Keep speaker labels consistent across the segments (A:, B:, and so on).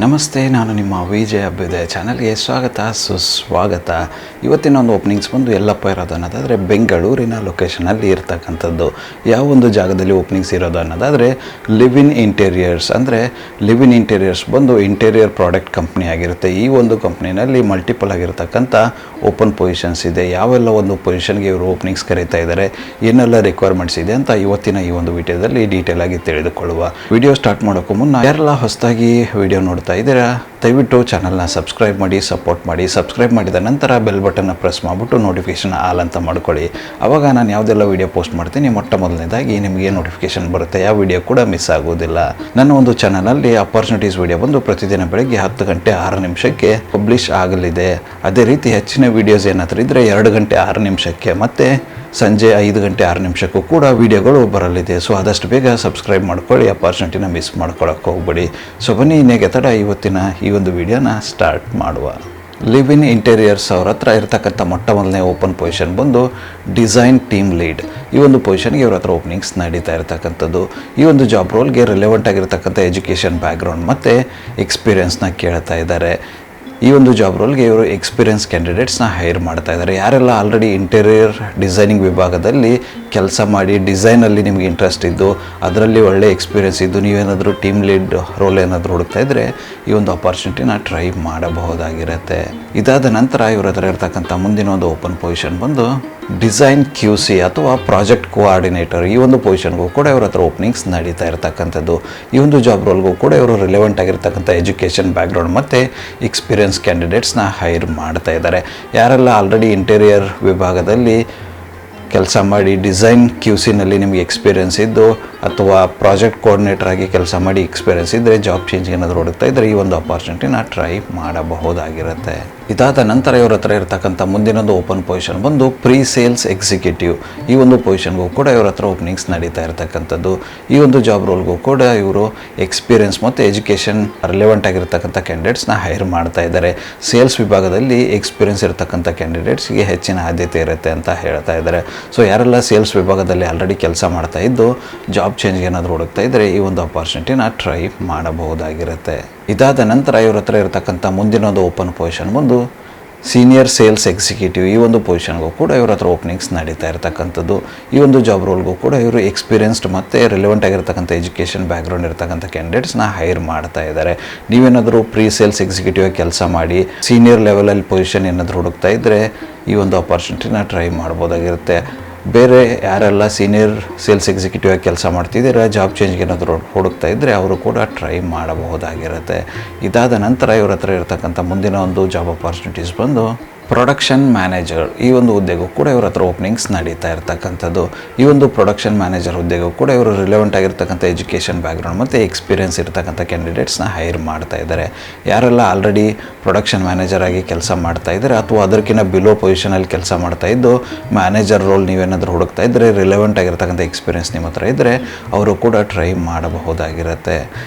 A: ನಮಸ್ತೆ, ನಾನು ನಿಮ್ಮ ವಿಜಯ ಅಭ್ಯುದಯ ಚಾನಲ್ಗೆ ಸ್ವಾಗತ ಸುಸ್ವಾಗತ. ಇವತ್ತಿನ ಒಂದು ಓಪನಿಂಗ್ಸ್ ಬಂದು ಎಲ್ಲಪ್ಪ ಇರೋದು ಅನ್ನೋದಾದರೆ ಬೆಂಗಳೂರಿನ ಲೊಕೇಶನಲ್ಲಿ ಇರ್ತಕ್ಕಂಥದ್ದು. ಯಾವ ಒಂದು ಜಾಗದಲ್ಲಿ ಓಪನಿಂಗ್ಸ್ ಇರೋದು ಅನ್ನೋದಾದರೆ ಲಿವ್ ಇನ್ ಇಂಟೀರಿಯರ್ಸ್. ಅಂದರೆ ಲಿವ್ ಇನ್ ಇಂಟೀರಿಯರ್ಸ್ ಬಂದು ಇಂಟೀರಿಯರ್ ಪ್ರಾಡಕ್ಟ್ ಕಂಪ್ನಿ ಆಗಿರುತ್ತೆ. ಈ ಒಂದು ಕಂಪ್ನಿನಲ್ಲಿ ಮಲ್ಟಿಪಲ್ ಆಗಿರ್ತಕ್ಕಂಥ ಓಪನ್ ಪೊಸಿಷನ್ಸ್ ಇದೆ. ಯಾವೆಲ್ಲ ಒಂದು ಪೊಸಿಷನ್ಗೆ ಇವರು ಓಪನಿಂಗ್ಸ್ ಕರೀತಾ ಇದ್ದಾರೆ, ಏನೆಲ್ಲ ರಿಕ್ವೈರ್ಮೆಂಟ್ಸ್ ಇದೆ ಅಂತ ಇವತ್ತಿನ ಈ ಒಂದು ವಿಡಿಯೋದಲ್ಲಿ ಡೀಟೇಲ್ ಆಗಿ ತಿಳಿದುಕೊಳ್ಳುವ. ವಿಡಿಯೋ ಸ್ಟಾರ್ಟ್ ಮಾಡೋಕ್ಕೂ ಮುನ್ನ ಯಾರೆಲ್ಲ ಹೊಸದಾಗಿ ವಿಡಿಯೋ ನೋಡ್ತಾ ಇದ್ದೀರಾ ದಯವಿಟ್ಟು ಚಾನಲ್ನ ಸಬ್ಸ್ಕ್ರೈಬ್ ಮಾಡಿ, ಸಪೋರ್ಟ್ ಮಾಡಿ. ಸಬ್ಸ್ಕ್ರೈಬ್ ಮಾಡಿದ ನಂತರ ಬೆಲ್ ಬಟನ್ನ ಪ್ರೆಸ್ ಮಾಡಿಬಿಟ್ಟು ನೋಟಿಫಿಕೇಷನ್ ಆಲ್ ಅಂತ ಮಾಡ್ಕೊಳ್ಳಿ. ಆವಾಗ ನಾನು ಯಾವುದೆಲ್ಲ ವೀಡಿಯೋ ಪೋಸ್ಟ್ ಮಾಡ್ತೀನಿ ಮೊಟ್ಟ ಮೊದಲನೇದಾಗಿ ನಿಮಗೆ ನೋಟಿಫಿಕೇಷನ್ ಬರುತ್ತೆ, ಯಾವ ವಿಡಿಯೋ ಕೂಡ ಮಿಸ್ ಆಗೋದಿಲ್ಲ. ನನ್ನ ಒಂದು ಚಾನಲಲ್ಲಿ ಅಪಾರ್ಚುನಿಟೀಸ್ ವಿಡಿಯೋ ಬಂದು ಪ್ರತಿದಿನ ಬೆಳಗ್ಗೆ 10 ಗಂಟೆ 6 ನಿಮಿಷಕ್ಕೆ ಪಬ್ಲಿಷ್ ಆಗಲಿದೆ. ಅದೇ ರೀತಿ ಹೆಚ್ಚಿನ ವೀಡಿಯೋಸ್ ಏನಾದರೂ ಇದ್ದರೆ 2 ಗಂಟೆ 6 ನಿಮಿಷಕ್ಕೆ ಮತ್ತು ಸಂಜೆ 5 ಗಂಟೆ 6 ನಿಮಿಷಕ್ಕೂ ಕೂಡ ವಿಡಿಯೋಗಳು ಬರಲಿದೆ. ಸೊ ಆದಷ್ಟು ಬೇಗ ಸಬ್ಸ್ಕ್ರೈಬ್ ಮಾಡ್ಕೊಳ್ಳಿ, ಅಪಾರ್ಚುನಿಟಿನ ಮಿಸ್ ಮಾಡ್ಕೊಳ್ಳೋಕೆ ಹೋಗ್ಬೇಡಿ. ಸೊ ಬನ್ನಿ ಇನ್ನೇಗೆ ತಡ ಇವತ್ತಿನ ಈ ಒಂದು ವಿಡಿಯೋನ ಸ್ಟಾರ್ಟ್ ಮಾಡುವ. ಲಿವ್ ಇನ್ ಇಂಟೀರಿಯರ್ಸ್ ಅವ್ರ ಹತ್ರ ಇರ್ತಕ್ಕಂಥ ಮೊಟ್ಟ ಮೊದಲನೇ ಓಪನ್ ಪೊಸಿಷನ್ ಬಂದು ಡಿಸೈನ್ ಟೀಮ್ ಲೀಡ್. ಈ ಒಂದು ಪೊಸಿಷನ್ಗೆ ಇವ್ರ ಹತ್ರ ಓಪನಿಂಗ್ಸ್ ನಡೀತಾ ಇರ್ತಕ್ಕಂಥದ್ದು. ಈ ಒಂದು ಜಾಬ್ ರೋಲ್ಗೆ ರಿಲೆವೆಂಟ್ ಆಗಿರ್ತಕ್ಕಂಥ ಎಜುಕೇಷನ್ ಬ್ಯಾಕ್ಗ್ರೌಂಡ್ ಮತ್ತು ಎಕ್ಸ್ಪೀರಿಯನ್ಸ್ನ ಕೇಳ್ತಾ ಇದ್ದಾರೆ. ಈ ಒಂದು ಜಾಬ್ ರೋಲ್ಗೆ ಇವರು ಎಕ್ಸ್ಪೀರಿಯನ್ಸ್ ಕ್ಯಾಂಡಿಡೇಟ್ಸ್ನ ಹೈರ್ ಮಾಡ್ತಾ ಇದ್ದಾರೆ. ಯಾರೆಲ್ಲ ಆಲ್ರೆಡಿ ಇಂಟೀರಿಯರ್ ಡಿಸೈನಿಂಗ್ ವಿಭಾಗದಲ್ಲಿ ಕೆಲಸ ಮಾಡಿ ಡಿಸೈನಲ್ಲಿ ನಿಮಗೆ ಇಂಟ್ರೆಸ್ಟ್ ಇದ್ದು ಅದರಲ್ಲಿ ಒಳ್ಳೆ ಎಕ್ಸ್ಪೀರಿಯನ್ಸ್ ಇದ್ದು ನೀವೇನಾದರೂ ಟೀಮ್ ಲೀಡ್ ರೋಲ್ ಏನಾದರೂ ಹುಡುಕ್ತಾ ಇದ್ದರೆ ಈ ಒಂದು ಅಪಾರ್ಚುನಿಟಿನ ಟ್ರೈ ಮಾಡಬಹುದಾಗಿರುತ್ತೆ. ಇದಾದ ನಂತರ ಇವ್ರ ಹತ್ರ ಇರ್ತಕ್ಕಂಥ ಮುಂದಿನ ಒಂದು ಓಪನ್ ಪೊಸಿಷನ್ ಬಂದು ಡಿಸೈನ್ QC ಅಥವಾ ಪ್ರಾಜೆಕ್ಟ್ ಕೋಆರ್ಡಿನೇಟರ್. ಈ ಒಂದು ಪೊಸಿಷನ್ಗೂ ಕೂಡ ಇವ್ರ ಹತ್ರ ಓಪನಿಂಗ್ಸ್ ನಡೀತಾ ಇರ್ತಕ್ಕಂಥದ್ದು. ಈ ಒಂದು ಜಾಬ್ ರೋಲ್ಗೂ ಕೂಡ ಇವರು ರಿಲೆವೆಂಟ್ ಆಗಿರ್ತಕ್ಕಂಥ ಎಜುಕೇಷನ್ ಬ್ಯಾಕ್ಗ್ರೌಂಡ್ ಮತ್ತು ಎಕ್ಸ್ಪೀರಿಯನ್ಸ್ ಕ್ಯಾಂಡಿಡೇಟ್ಸ್ನ ಹೈರ್ ಮಾಡ್ತಾ ಇದ್ದಾರೆ. ಯಾರೆಲ್ಲ ಆಲ್ರೆಡಿ ಇಂಟೀರಿಯರ್ ವಿಭಾಗದಲ್ಲಿ ಕೆಲಸ ಮಾಡಿ ಡಿಸೈನ್ QCನಲ್ಲಿ ನಿಮಗೆ ಎಕ್ಸ್ಪೀರಿಯನ್ಸ್ ಇದ್ದು ಅಥವಾ ಪ್ರಾಜೆಕ್ಟ್ ಕೋಆರ್ಡಿನೇಟರ್ ಆಗಿ ಕೆಲಸ ಮಾಡಿ ಎಕ್ಸ್ಪೀರಿಯನ್ಸ್ ಇದ್ದರೆ ಜಾಬ್ ಚೇಂಜ್ ಏನಾದರೂ ಹುಡುಕ್ತಾ ಇದ್ದರೆ ಈ ಒಂದು ಅಪಾರ್ಚುನಿಟಿನ ಟ್ರೈ ಮಾಡಬಹುದಾಗಿರುತ್ತೆ. ಇದಾದ ನಂತರ ಇವ್ರ ಹತ್ರ ಇರ್ತಕ್ಕಂಥ ಮುಂದಿನೊಂದು ಓಪನ್ ಪೊಸಿಷನ್ ಬಂದು ಪ್ರೀ ಸೇಲ್ಸ್ ಎಕ್ಸಿಕ್ಯೂಟಿವ್. ಈ ಒಂದು ಪೊಸಿಷನ್ಗೂ ಕೂಡ ಇವ್ರ ಹತ್ರ ಓಪನಿಂಗ್ಸ್ ನಡೀತಾ ಇರ್ತಕ್ಕಂಥದ್ದು. ಈ ಒಂದು ಜಾಬ್ ರೋಲ್ಗೂ ಕೂಡ ಇವರು ಎಕ್ಸ್ಪೀರಿಯನ್ಸ್ ಮತ್ತು ಎಜುಕೇಷನ್ ರಿಲೆವೆಂಟ್ ಆಗಿರ್ತಕ್ಕಂಥ ಕ್ಯಾಂಡಿಡೇಟ್ಸ್ನ ಹೈರ್ ಮಾಡ್ತಾ ಇದ್ದಾರೆ. ಸೇಲ್ಸ್ ವಿಭಾಗದಲ್ಲಿ ಎಕ್ಸ್ಪೀರಿಯನ್ಸ್ ಇರ್ತಕ್ಕಂಥ ಕ್ಯಾಂಡಿಡೇಟ್ಸ್ಗೆ ಹೆಚ್ಚಿನ ಆದ್ಯತೆ ಇರುತ್ತೆ ಅಂತ ಹೇಳ್ತಾ ಇದ್ದಾರೆ. ಸೊ ಯಾರೆಲ್ಲ ಸೇಲ್ಸ್ ವಿಭಾಗದಲ್ಲಿ ಆಲ್ರೆಡಿ ಕೆಲಸ ಮಾಡ್ತಾ ಇದ್ದು ಜಾಬ್ ಚೇಂಜ್ಗೆ ಏನಾದರೂ ಹುಡುಕ್ತಾ ಇದ್ದರೆ ಈ ಒಂದು ಅಪಾರ್ಚುನಿಟಿನ ಟ್ರೈ ಮಾಡಬಹುದಾಗಿರುತ್ತೆ. ಇದಾದ ನಂತರ ಇವ್ರ ಹತ್ರ ಇರತಕ್ಕಂಥ ಮುಂದಿನೊಂದು ಓಪನ್ ಪೊಸಿಷನ್ ಬಂದು ಸೀನಿಯರ್ ಸೇಲ್ಸ್ ಎಕ್ಸಿಕ್ಯೂಟಿವ್. ಈ ಒಂದು ಪೊಸಿಷನ್ಗೂ ಕೂಡ ಇವ್ರ ಹತ್ರ ಓಪನಿಂಗ್ಸ್ ನಡೀತಾ ಇರ್ತಕ್ಕಂಥದ್ದು. ಈ ಒಂದು ಜಾಬ್ ರೋಲ್ಗೂ ಕೂಡ ಇವರು ಎಕ್ಸ್ಪೀರಿಯನ್ಸ್ಡ್ ಮತ್ತು ರಿಲೆವೆಂಟ್ ಆಗಿರ್ತಕ್ಕಂಥ ಎಜುಕೇಷನ್ ಬ್ಯಾಕ್ಗ್ರೌಂಡ್ ಇರ್ತಕ್ಕಂಥ ಕ್ಯಾಂಡಿಡೇಟ್ಸ್ನ ಹೈರ್ ಮಾಡ್ತಾ ಇದ್ದಾರೆ. ನೀವೇನಾದರೂ ಪ್ರೀ ಸೇಲ್ಸ್ ಎಕ್ಸಿಕ್ಯೂಟಿವ್ ಕೆಲಸ ಮಾಡಿ ಸೀನಿಯರ್ ಲೆವೆಲಲ್ಲಿ ಪೊಸಿಷನ್ ಏನಾದರೂ ಹುಡುಕ್ತಾ ಇದ್ದರೆ ಈ ಒಂದು ಅಪಾರ್ಚುನಿಟಿನ ಟ್ರೈ ಮಾಡ್ಬೋದಾಗಿರುತ್ತೆ. ಬೇರೆ ಯಾರೆಲ್ಲ ಸೀನಿಯರ್ ಸೇಲ್ಸ್ ಎಕ್ಸಿಕ್ಯೂಟಿವ್ ಆಗಿ ಕೆಲಸ ಮಾಡ್ತಿದ್ದೀರಾ ಜಾಬ್ ಚೇಂಜ್ಗೆ ಏನಾದರೂ ಹುಡುಕ್ತಾ ಇದ್ದರೆ ಅವರು ಕೂಡ ಟ್ರೈ ಮಾಡಬಹುದಾಗಿರುತ್ತೆ. ಇದಾದ ನಂತರ ಇವ್ರ ಹತ್ರ ಇರ್ತಕ್ಕಂಥ ಮುಂದಿನ ಒಂದು ಜಾಬ್ ಅಪಾರ್ಚುನಿಟೀಸ್ ಬಂದು ಪ್ರೊಡಕ್ಷನ್ ಮ್ಯಾನೇಜರ್. ಈ ಒಂದು ಹುದ್ದೆಗೂ ಕೂಡ ಇವ್ರ ಹತ್ರ ಓಪನಿಂಗ್ಸ್ ನಡೀತಾ ಇರ್ತಕ್ಕಂಥದ್ದು. ಈ ಒಂದು ಪ್ರೊಡಕ್ಷನ್ ಮ್ಯಾನೇಜರ್ ಹುದ್ದೆಗೂ ಕೂಡ ಇವರು ರಿಲೆವೆಂಟ್ ಆಗಿರ್ತಕ್ಕಂಥ ಎಜುಕೇಷನ್ ಬ್ಯಾಕ್ಗ್ರೌಂಡ್ ಮತ್ತು ಎಕ್ಸ್ಪೀರಿಯನ್ಸ್ ಇರ್ತಕ್ಕಂಥ ಕ್ಯಾಂಡಿಡೇಟ್ಸ್ನ ಹೈರ್ ಮಾಡ್ತಾ ಇದ್ದಾರೆ. ಯಾರೆಲ್ಲ ಆಲ್ರೆಡಿ ಪ್ರೊಡಕ್ಷನ್ ಮ್ಯಾನೇಜರ್ ಆಗಿ ಕೆಲಸ ಮಾಡ್ತಾ ಇದ್ದಾರೆ ಅಥವಾ ಅದಕ್ಕಿಂತ ಬಿಲೋ ಪೊಸಿಷನಲ್ಲಿ ಕೆಲಸ ಮಾಡ್ತಾ ಇದ್ದು ಮ್ಯಾನೇಜರ್ ರೋಲ್ ನೀವೇನಾದರೂ ಹುಡುಕ್ತಾ ಇದ್ದರೆ ರಿಲೆವೆಂಟ್ ಆಗಿರ್ತಕ್ಕಂಥ ಎಕ್ಸ್ಪೀರಿಯನ್ಸ್ ನಿಮ್ಮ ಹತ್ರ ಇದ್ದರೆ ಅವರು ಕೂಡ ಟ್ರೈ ಮಾಡಬಹುದಾಗಿರುತ್ತೆ.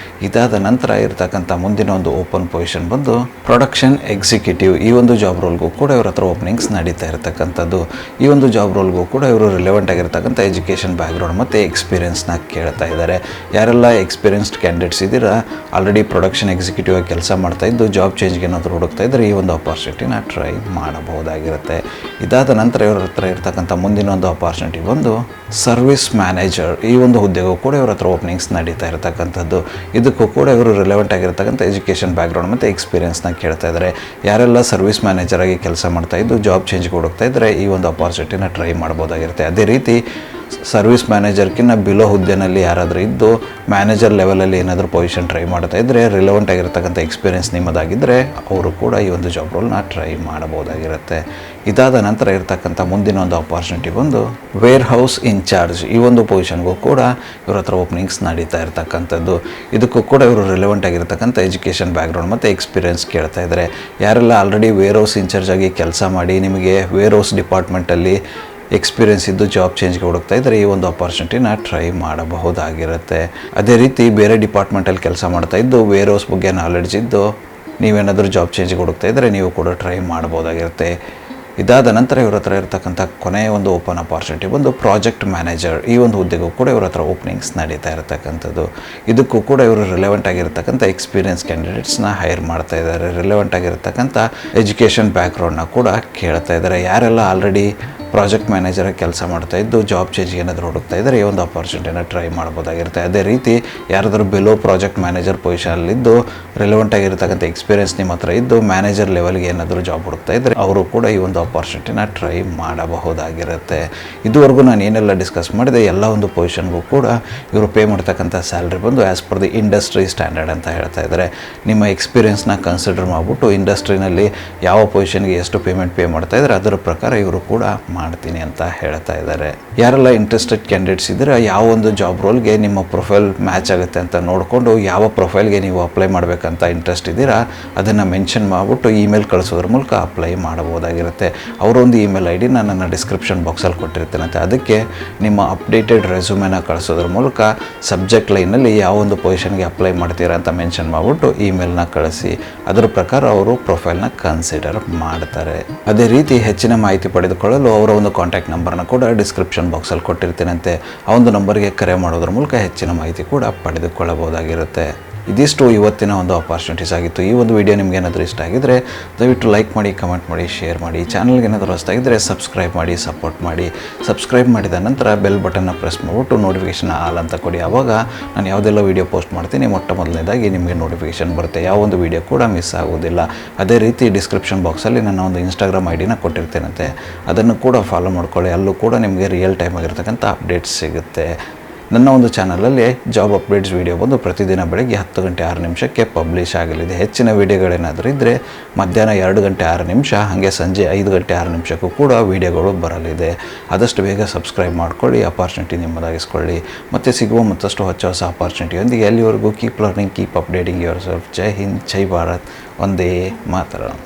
A: ಇದಾದ ನಂತರ ಇರ್ತಕ್ಕಂಥ ಮುಂದಿನ ಒಂದು ಓಪನ್ ಪೊಸಿಷನ್ ಬಂದು ಪ್ರೊಡಕ್ಷನ್ ಎಕ್ಸಿಕ್ಯೂಟಿವ್. ಈ ಒಂದು ಜಾಬ್ ರೋಲ್ಗೂ ಕೂಡ ಇವ್ರ ಹತ್ರ ಓಪನಿಂಗ್ಸ್ ನಡೀತಾ ಇರ್ತಕ್ಕಂಥದ್ದು. ಈ ಒಂದು ಜಾಬ್ ರೋಲ್ಗೂ ಕೂಡ ಇವರು ರಿಲೆವೆಂಟ್ ಆಗಿರ್ತಕ್ಕಂಥ ಎಜುಕೇಷನ್ ಬ್ಯಾಕ್ಗ್ರೌಂಡ್ ಮತ್ತು ಎಕ್ಸ್ಪೀರಿಯನ್ಸ್ನ ಕೇಳ್ತಾ ಇದ್ದಾರೆ. ಯಾರೆಲ್ಲ ಎಕ್ಸ್ಪೀರಿಯನ್ಸ್ಡ್ ಕ್ಯಾಂಡಿಡೇಟ್ಸ್ ಇದ್ದೀರಾ ಆಲ್ರೆಡಿ ಪ್ರೊಡಕ್ಷನ್ ಎಕ್ಸಿಕ್ಯೂಟಿವ್ ಆಗಿ ಕೆಲಸ ಮಾಡ್ತಾ ಇದ್ದು ಜಾಬ್ ಚೇಂಜ್ಗೆ ಏನಾದರೂ ಹುಡುಕ್ತಾ ಇದ್ದರೆ ಈ ಒಂದು ಅಪಾರ್ಚುನಿಟಿನ ಟ್ರೈ ಮಾಡಬಹುದಾಗಿರುತ್ತೆ. ಇದಾದ ನಂತರ ಇವ್ರ ಹತ್ರ ಇರ್ತಕ್ಕಂಥ ಮುಂದಿನ ಒಂದು ಅಪಾರ್ಚುನಿಟಿ ಬಂದು ಸರ್ವಿಸ್ ಮ್ಯಾನೇಜರ್. ಈ ಒಂದು ಹುದ್ದೆಗೂ ಕೂಡ ಇವ್ರ ಹತ್ರ ಓಪನಿಂಗ್ಸ್ ನಡೀತಾ ಇರ್ತಕ್ಕಂಥದ್ದು. ಇದಕ್ಕೂ ಕೂಡ ಇವರು ರಿಲೆವೆಂಟ್ ಆಗಿರ್ತಕ್ಕಂಥ ಎಜುಕೇಷನ್ ಬ್ಯಾಕ್ಗ್ರೌಂಡ್ ಮತ್ತು ಎಕ್ಸ್ಪೀರಿಯನ್ಸ್ನ ಕೇಳ್ತಾ ಇದ್ದಾರೆ. ಯಾರೆಲ್ಲ ಸರ್ವಿಸ್ ಮ್ಯಾನೇಜರ್ ಆಗಿ ಕೆಲಸ ಮಾಡ್ತಾ ಇದ್ದು ಜಾಬ್ ಚೇಂಜ್ಗೆ ಹುಡುಕ್ತಾ ಇದ್ದರೆ ಈ ಒಂದು ಅಪಾರ್ಚುನಿಟಿನ ಟ್ರೈ ಮಾಡ್ಬೋದಾಗಿರುತ್ತೆ. ಅದೇ ರೀತಿ ಸರ್ವಿಸ್ ಮ್ಯಾನೇಜರ್ಕಿನ್ನ ಬಿಲೋ ಹುದ್ದೆನಲ್ಲಿ ಯಾರಾದರೂ ಇದ್ದು ಮ್ಯಾನೇಜರ್ ಲೆವೆಲಲ್ಲಿ ಏನಾದರೂ ಪೊಸಿಷನ್ ಟ್ರೈ ಮಾಡ್ತಾ ಇದ್ದರೆ ರಿಲೆವೆಂಟ್ ಆಗಿರ್ತಕ್ಕಂಥ ಎಕ್ಸ್ಪೀರಿಯನ್ಸ್ ನಿಮ್ಮದಾಗಿದ್ದರೆ ಅವರು ಕೂಡ ಈ ಒಂದು ಜಾಬ್ ರೋಲ್ನ ಟ್ರೈ ಮಾಡಬಹುದಾಗಿರುತ್ತೆ. ಇದಾದ ನಂತರ ಇರ್ತಕ್ಕಂಥ ಮುಂದಿನ ಒಂದು ಅಪಾರ್ಚುನಿಟಿ ಬಂದು ವೇರ್ ಹೌಸ್ ಇನ್ಚಾರ್ಜ್. ಈ ಒಂದು ಪೊಸಿಷನ್ಗೂ ಕೂಡ ಇವ್ರ ಹತ್ರ ಓಪನಿಂಗ್ಸ್ ನಡೀತಾ ಇರ್ತಕ್ಕಂಥದ್ದು. ಇದಕ್ಕೂ ಕೂಡ ಇವರು ರಿಲೆವೆಂಟ್ ಆಗಿರ್ತಕ್ಕಂಥ ಎಜುಕೇಷನ್ ಬ್ಯಾಕ್ಗ್ರೌಂಡ್ ಮತ್ತು ಎಕ್ಸ್ಪೀರಿಯನ್ಸ್ ಕೇಳ್ತಾ ಇದ್ದಾರೆ. ಯಾರೆಲ್ಲ ಆಲ್ರೆಡಿ ವೇರ್ ಹೌಸ್ ಇನ್ಚಾರ್ಜ್ ಆಗಿ ಕೆಲಸ ಮಾಡಿ ನಿಮಗೆ ವೇರ್ ಹೌಸ್ ಡಿಪಾರ್ಟ್ಮೆಂಟಲ್ಲಿ ಎಕ್ಸ್ಪೀರಿಯನ್ಸ್ ಇದ್ದು ಜಾಬ್ ಚೇಂಜ್ಗೆ ಹುಡುಕ್ತಾ ಇದ್ದರೆ ಈ ಒಂದು ಅಪಾರ್ಚುನಿಟಿನ ಟ್ರೈ ಮಾಡಬಹುದಾಗಿರುತ್ತೆ. ಅದೇ ರೀತಿ ಬೇರೆ ಡಿಪಾರ್ಟ್ಮೆಂಟಲ್ಲಿ ಕೆಲಸ ಮಾಡ್ತಾ ಇದ್ದು ವೇರ್ ಹೌಸ್ ಬಗ್ಗೆ ನಾಲೆಡ್ಜ್ ಇದ್ದು ನೀವೇನಾದರೂ ಜಾಬ್ ಚೇಂಜ್ಗೆ ಹುಡುಕ್ತಾ ಇದ್ದರೆ ನೀವು ಕೂಡ ಟ್ರೈ ಮಾಡ್ಬೋದಾಗಿರುತ್ತೆ. ಇದಾದ ನಂತರ ಇವ್ರ ಹತ್ರ ಇರತಕ್ಕಂಥ ಕೊನೆಯ ಒಂದು ಓಪನ್ ಅಪಾರ್ಚುನಿಟಿ ಬಂದು ಪ್ರಾಜೆಕ್ಟ್ ಮ್ಯಾನೇಜರ್. ಈ ಒಂದು ಹುದ್ದೆಗೂ ಕೂಡ ಇವ್ರ ಹತ್ರ ಓಪನಿಂಗ್ಸ್ ನಡೀತಾ ಇರತಕ್ಕಂಥದ್ದು. ಇದಕ್ಕೂ ಕೂಡ ಇವರು ರಿಲೆವೆಂಟ್ ಆಗಿರತಕ್ಕಂಥ ಎಕ್ಸ್ಪೀರಿಯನ್ಸ್ ಕ್ಯಾಂಡಿಡೇಟ್ಸ್ನ ಹೈರ್ ಮಾಡ್ತಾ ಇದ್ದಾರೆ. ರಿಲೆವೆಂಟ್ ಆಗಿರತಕ್ಕಂಥ ಎಜುಕೇಷನ್ ಬ್ಯಾಕ್ಗ್ರೌಂಡ್ನ ಕೂಡ ಕೇಳ್ತಾ ಇದ್ದಾರೆ. ಯಾರೆಲ್ಲ ಆಲ್ರೆಡಿ ಪ್ರಾಜೆಕ್ಟ್ ಮ್ಯಾನೇಜರ್ ಕೆಲಸ ಮಾಡ್ತಾ ಇದ್ದು ಜಾಬ್ ಚೇಂಜ್ಗೆ ಏನಾದರೂ ಹುಡುಕ್ತಾ ಇದ್ದರೆ ಈ ಒಂದು ಅಪಾರ್ಚುನಿಟಿನ ಟ್ರೈ ಮಾಡ್ಬೋದಾಗಿರುತ್ತೆ. ಅದೇ ರೀತಿ ಯಾರಾದರೂ ಬಿಲೋ ಪ್ರಾಜೆಕ್ಟ್ ಮ್ಯಾನೇಜರ್ ಪೊಸಿಷನಲ್ಲಿದ್ದು ರಿಲೆವೆಂಟ್ ಆಗಿರತಕ್ಕಂಥ ಎಕ್ಸ್ಪೀರಿಯನ್ಸ್ ನಿಮ್ಮ ಹತ್ರ ಇದ್ದು ಮ್ಯಾನೇಜರ್ ಲೆವೆಲ್ಗೆ ಏನಾದರೂ ಜಾಬ್ ಹುಡುಕ್ತಾ ಇದ್ದರೆ ಅವರು ಕೂಡ ಈ ಒಂದು ಅಪಾರ್ಚುನಿಟಿನ ಟ್ರೈ ಮಾಡಬಹುದಾಗಿರುತ್ತೆ. ಇದುವರೆಗೂ ನಾನು ಏನೆಲ್ಲ ಡಿಸ್ಕಸ್ ಮಾಡಿದೆ ಎಲ್ಲ ಒಂದು ಪೊಸಿಷನ್ಗೂ ಕೂಡ ಇವರು ಪೇ ಮಾಡ್ತಕ್ಕಂಥ ಸ್ಯಾಲ್ರಿ ಬಂದು as per the industry standard ಅಂತ ಹೇಳ್ತಾ ಇದ್ದಾರೆ. ನಿಮ್ಮ ಎಕ್ಸ್ಪೀರಿಯನ್ಸ್ನ ಕನ್ಸಿಡರ್ ಮಾಡಿಬಿಟ್ಟು ಇಂಡಸ್ಟ್ರಿನಲ್ಲಿ ಯಾವ ಪೊಸಿಷನ್ಗೆ ಎಷ್ಟು ಪೇಮೆಂಟ್ ಪೇ ಮಾಡ್ತಾ ಇದ್ದಾರೆ ಅದರ ಪ್ರಕಾರ ಇವರು ಕೂಡ ಮಾಡ್ತೀನಿ ಅಂತ ಹೇಳ್ತಾ ಇದ್ದಾರೆ. ಯಾರೆಲ್ಲ ಇಂಟ್ರೆಸ್ಟೆಡ್ ಕ್ಯಾಂಡಿಡೇಟ್ಸ್ ಇದ್ದೀರಾ, ಯಾವ ಒಂದು ಜಾಬ್ ರೋಲ್ಗೆ ನಿಮ್ಮ ಪ್ರೊಫೈಲ್ ಮ್ಯಾಚ್ ಆಗುತ್ತೆ ಅಂತ ನೋಡಿಕೊಂಡು ಯಾವ ಪ್ರೊಫೈಲ್ಗೆ ನೀವು ಅಪ್ಲೈ ಮಾಡಬೇಕಂತ ಇಂಟ್ರೆಸ್ಟ್ ಇದ್ದೀರಾ ಅದನ್ನು ಮೆನ್ಷನ್ ಮಾಡಿಬಿಟ್ಟು ಇಮೇಲ್ ಕಳಿಸೋದ್ರ ಮೂಲಕ ಅಪ್ಲೈ ಮಾಡಬಹುದಾಗಿರುತ್ತೆ. ಅವರೊಂದು ಇಮೇಲ್ ಐ ಡಿ ನನ್ನ ಡಿಸ್ಕ್ರಿಪ್ಷನ್ ಬಾಕ್ಸಲ್ಲಿ ಕೊಟ್ಟಿರ್ತೇನಂತೆ. ಅದಕ್ಕೆ ನಿಮ್ಮ ಅಪ್ಡೇಟೆಡ್ ರೆಸ್ಯೂಮೆನ ಕಳಿಸೋದ್ರ ಮೂಲಕ ಸಬ್ಜೆಕ್ಟ್ ಲೈನಲ್ಲಿ ಯಾವ ಒಂದು ಪೊಸಿಷನ್ಗೆ ಅಪ್ಲೈ ಮಾಡ್ತೀರಾ ಅಂತ ಮೆನ್ಷನ್ ಮಾಡಿಬಿಟ್ಟು ಇಮೇಲ್ನ ಕಳಿಸಿ. ಅದರ ಪ್ರಕಾರ ಅವರು ಪ್ರೊಫೈಲ್ನ ಕನ್ಸಿಡರ್ ಮಾಡ್ತಾರೆ. ಅದೇ ರೀತಿ ಹೆಚ್ಚಿನ ಮಾಹಿತಿ ಪಡೆದುಕೊಳ್ಳಲು ಅವರ ಒಂದು ಕಾಂಟ್ಯಾಕ್ಟ್ ನಂಬರ್ನ ಕೂಡ ಡಿಸ್ಕ್ರಿಪ್ಷನ್ ಬಾಕ್ಸಲ್ಲಿ ಕೊಟ್ಟಿರ್ತೇನಂತೆ. ಆ ಒಂದು ನಂಬರ್ಗೆ ಕರೆ ಮಾಡೋದ್ರ ಮೂಲಕ ಹೆಚ್ಚಿನ ಮಾಹಿತಿ ಕೂಡ ಪಡೆದುಕೊಳ್ಳಬಹುದಾಗಿರುತ್ತೆ. ಇದಿಷ್ಟು ಇವತ್ತಿನ ಒಂದು ಅಪಾರ್ಚುನಿಟೀಸ್ ಆಗಿತ್ತು. ಈ ಒಂದು ವಿಡಿಯೋ ನಿಮ್ಗೆ ಏನಾದರೂ ಇಷ್ಟ ಆಗಿದ್ದರೆ ದಯವಿಟ್ಟು ಲೈಕ್ ಮಾಡಿ, ಕಮೆಂಟ್ ಮಾಡಿ, ಶೇರ್ ಮಾಡಿ. ಚಾನಲ್ಗೆ ಏನಾದರೂ ಹೊಸದಾಗಿದ್ದರೆ ಸಬ್ಸ್ಕ್ರೈಬ್ ಮಾಡಿ, ಸಪೋರ್ಟ್ ಮಾಡಿ. ಸಬ್ಸ್ಕ್ರೈಬ್ ಮಾಡಿದ ನಂತರ ಬೆಲ್ ಬಟನ್ನ ಪ್ರೆಸ್ ಮಾಡಿಬಿಟ್ಟು ನೋಟಿಫಿಕೇಷನ್ ಆಲ್ ಅಂತ ಕೊಡಿ. ಆವಾಗ ನಾನು ಯಾವುದೆಲ್ಲ ವೀಡಿಯೋ ಪೋಸ್ಟ್ ಮಾಡ್ತೀನಿ ಮೊದಲನೇದಾಗಿ ನಿಮಗೆ ನೋಟಿಫಿಕೇಷನ್ ಬರುತ್ತೆ. ಯಾವ ಒಂದು ವೀಡಿಯೋ ಕೂಡ ಮಿಸ್ ಆಗೋದಿಲ್ಲ. ಅದೇ ರೀತಿ ಡಿಸ್ಕ್ರಿಪ್ಷನ್ ಬಾಕ್ಸಲ್ಲಿ ನನ್ನ ಒಂದು ಇನ್ಸ್ಟಾಗ್ರಾಮ್ ಐ ಡಿನ ಕೊಟ್ಟಿರ್ತೇನಂತೆ. ಅದನ್ನು ಕೂಡ ಫಾಲೋ ಮಾಡ್ಕೊಳ್ಳಿ. ಅಲ್ಲೂ ಕೂಡ ನಿಮಗೆ ರಿಯಲ್ ಟೈಮ್ ಆಗಿರ್ತಕ್ಕಂಥ ಅಪ್ಡೇಟ್ಸ್ ಸಿಗುತ್ತೆ. ನನ್ನ ಒಂದು ಚಾನಲಲ್ಲಿ ಜಾಬ್ ಅಪ್ಡೇಟ್ಸ್ ವೀಡಿಯೋ ಬಂದು ಪ್ರತಿದಿನ ಬೆಳಗ್ಗೆ 10 ಗಂಟೆ 6 ನಿಮಿಷಕ್ಕೆ ಪಬ್ಲಿಷ್ ಆಗಲಿದೆ. ಹೆಚ್ಚಿನ ವೀಡಿಯೋಗಳೇನಾದರೂ ಇದ್ದರೆ ಮಧ್ಯಾಹ್ನ 2 ಗಂಟೆ 6 ನಿಮಿಷ, ಹಾಗೆ ಸಂಜೆ 5 ಗಂಟೆ 6 ನಿಮಿಷಕ್ಕೂ ಕೂಡ ವೀಡಿಯೋಗಳು ಬರಲಿದೆ. ಆದಷ್ಟು ಬೇಗ ಸಬ್ಸ್ಕ್ರೈಬ್ ಮಾಡ್ಕೊಳ್ಳಿ, ಅಪಾರ್ಚುನಿಟಿ ನಿಮ್ಮದಾಗಿಸ್ಕೊಳ್ಳಿ. ಮತ್ತು ಸಿಗುವ ಮತ್ತಷ್ಟು ಹೊಸ ಅಪಾರ್ಚುನಿಟಿಯೊಂದಿಗೆ ಎಲ್ಲಿವರೆಗೂ keep learning, keep updating yourself. ಜೈ ಹಿಂದ್, ಜೈ ಭಾರತ್, ವಂದೇ ಮಾತರಂ.